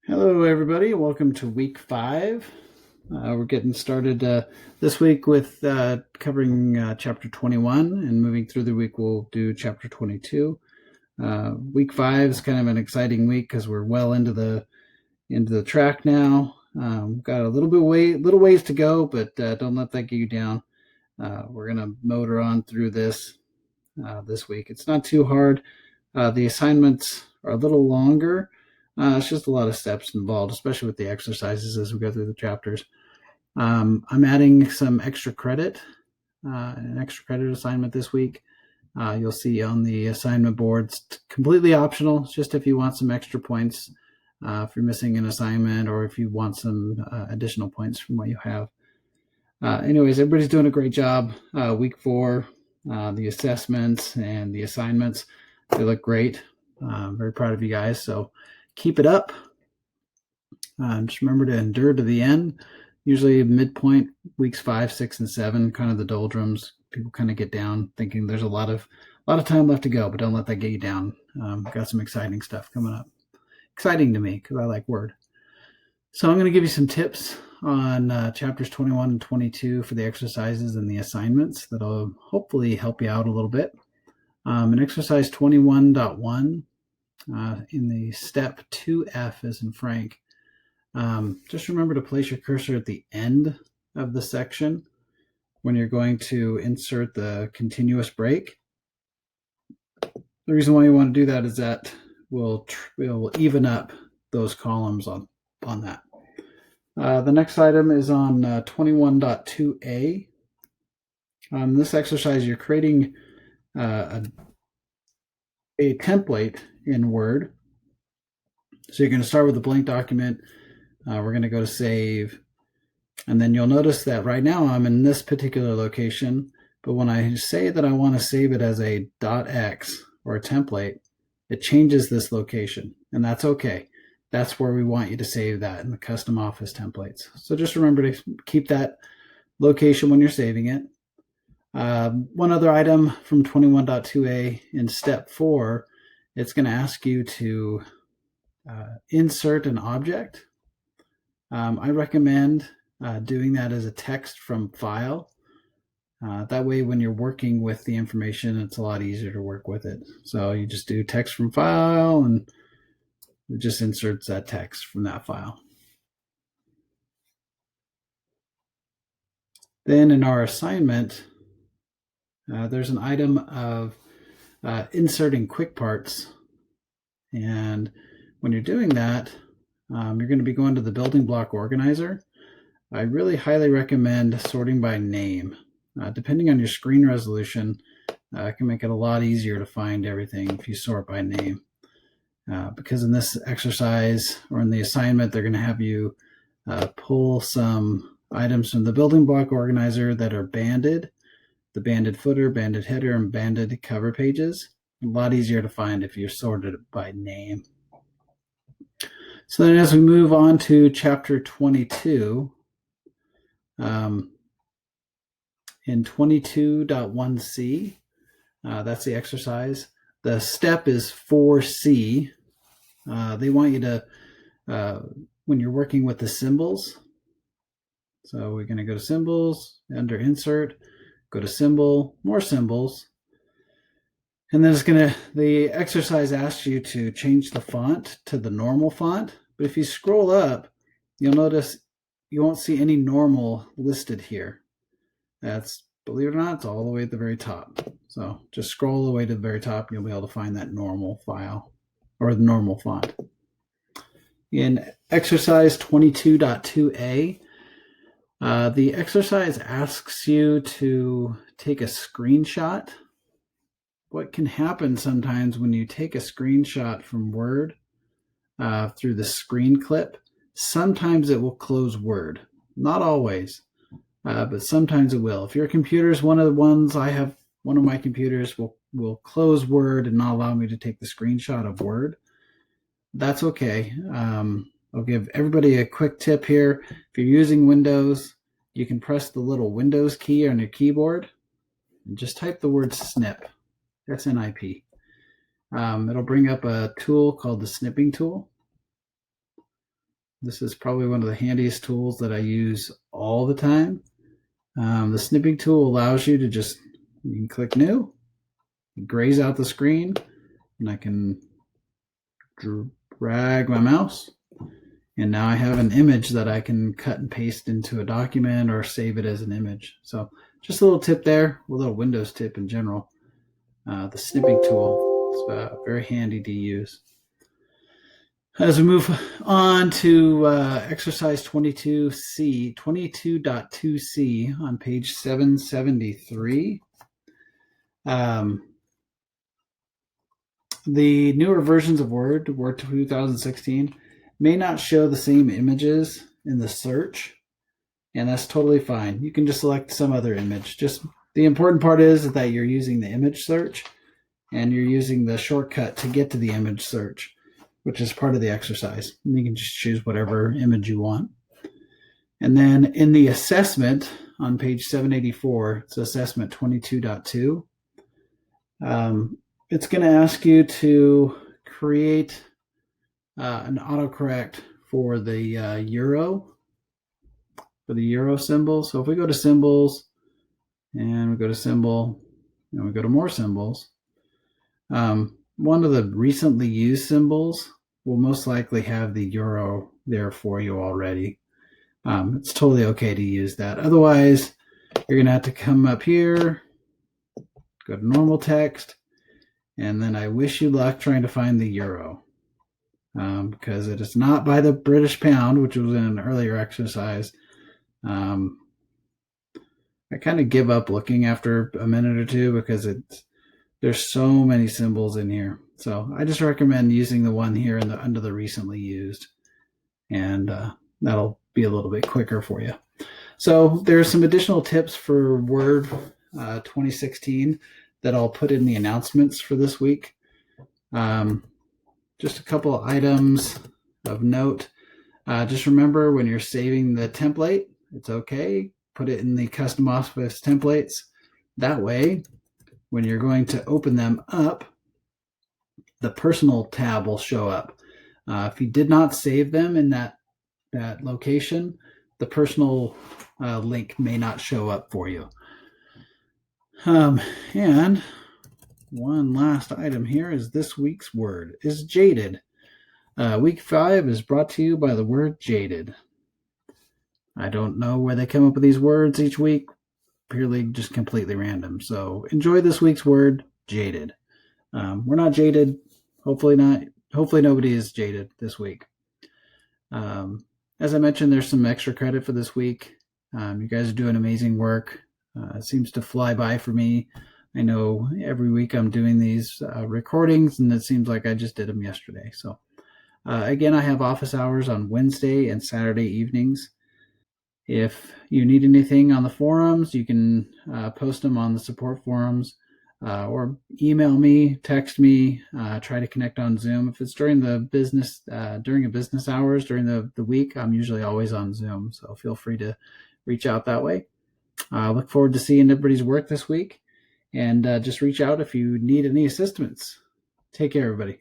Hello, everybody. Welcome to week 5. We're getting started this week with covering chapter 21, and moving through the week, we'll do chapter 22. Week 5 is kind of an exciting week because we're well into the track now. Got a little ways to go, but don't let that get you down. We're gonna motor on through this week. It's not too hard. The assignments are a little longer. It's just a lot of steps involved, especially with the exercises as we go through the chapters. I'm adding some extra credit, an extra credit assignment this week. You'll see on the assignment boards, completely optional, just if you want some extra points, if you're missing an assignment, or if you want some additional points from what you have. Anyways, everybody's doing a great job. Week 4, the assessments and the assignments, they look great. I'm very proud of you guys. So keep it up. Just remember to endure to the end. Usually midpoint, weeks 5, 6, and 7, kind of the doldrums. People kind of get down thinking there's a lot of time left to go, but don't let that get you down. Got some exciting stuff coming up. Exciting to me because I like Word. So I'm going to give you some tips on chapters 21 and 22 for the exercises and the assignments that'll hopefully help you out a little bit. In exercise 21.1, in the step 2F as in Frank, just remember to place your cursor at the end of the section when you're going to insert the continuous break. The reason why you want to do that is that we'll even up those columns on that. The next item is on 21.2a. This exercise, you're creating a template in Word. So you're going to start with a blank document. We're going to go to save. And then you'll notice that right now I'm in this particular location. But when I say that I want to save it as a .x or a template, it changes this location. And that's okay. That's where we want you to save that in the custom office templates. So just remember to keep that location when you're saving it. One other item from 21.2a in step 4, it's going to ask you to insert an object. I recommend doing that as a text from file. That way when you're working with the information, it's a lot easier to work with it. So you just do text from file, and it just inserts that text from that file. Then in our assignment, there's an item of inserting quick parts. And when you're doing that, you're going to be going to the building block organizer. I really highly recommend sorting by name. Depending on your screen resolution, it can make it a lot easier to find everything if you sort by name. Because in this exercise or in the assignment, they're going to have you pull some items from the building block organizer that are banded, the banded footer, banded header, and banded cover pages. A lot easier to find if you're sorted by name. So then as we move on to chapter 22, in 22.1c, that's the exercise. The step is 4c. They want you to, when you're working with the symbols, so we're going to go to symbols, under insert, go to symbol, more symbols, and then the exercise asks you to change the font to the normal font. But if you scroll up, you'll notice you won't see any normal listed here. That's, believe it or not, it's all the way at the very top. So just scroll all the way to the very top, and you'll be able to find that normal file or the normal font. In exercise 22.2a, the exercise asks you to take a screenshot. What can happen sometimes when you take a screenshot from Word through the screen clip, sometimes it will close Word. Not always, but sometimes it will. If your computer is one of the ones I have, one of my computers will close Word and not allow me to take the screenshot of Word. That's okay. I'll give everybody a quick tip here. If you're using Windows, you can press the little Windows key on your keyboard and just type the word snip. S-N-I-P. It'll bring up a tool called the snipping tool. This is probably one of the handiest tools that I use all the time. The snipping tool allows you to you can click new, graze out the screen, and I can drag my mouse. And now I have an image that I can cut and paste into a document or save it as an image. So just a little tip there, a little Windows tip in general. The snipping tool is very handy to use. As we move on to exercise 22C, 22.2C on page 773. The newer versions of Word 2016, may not show the same images in the search, and that's totally fine. You can just select some other image. Just the important part is that you're using the image search and you're using the shortcut to get to the image search, which is part of the exercise. And you can just choose whatever image you want. And then in the assessment on page 784, it's assessment 22.2. It's going to ask you to create an autocorrect for the euro, symbol. So if we go to symbols and we go to symbol and we go to more symbols, one of the recently used symbols will most likely have the euro there for you already. It's totally okay to use that. Otherwise, you're going to have to come up here, go to normal text, and then I wish you luck trying to find the euro, because it is not by the British pound, which was in an earlier exercise. I kind of give up looking after a minute or two because there's so many symbols in here. So I just recommend using the one here under the recently used, and that'll be a little bit quicker for you. So there's some additional tips for Word 2016 that I'll put in the announcements for this week. Just a couple items of note. Just remember, when you're saving the template, it's okay. Put it in the custom office templates. That way, when you're going to open them up, the personal tab will show up. If you did not save them in that location, the personal link may not show up for you. And one last item here is this week's word is jaded. Week 5 is brought to you by the word jaded. I don't know where they come up with these words each week, purely just completely random. So enjoy this week's word, jaded. We're not jaded. Hopefully not. Hopefully nobody is jaded this week. As I mentioned, there's some extra credit for this week. You guys are doing amazing work. It seems to fly by for me. I know every week I'm doing these recordings, and it seems like I just did them yesterday. So again, I have office hours on Wednesday and Saturday evenings. If you need anything on the forums, you can post them on the support forums, or email me, text me, try to connect on Zoom. If it's during the business hours during the week, I'm usually always on Zoom, so feel free to reach out that way. I look forward to seeing everybody's work this week, and just reach out if you need any assistance. Take care, everybody.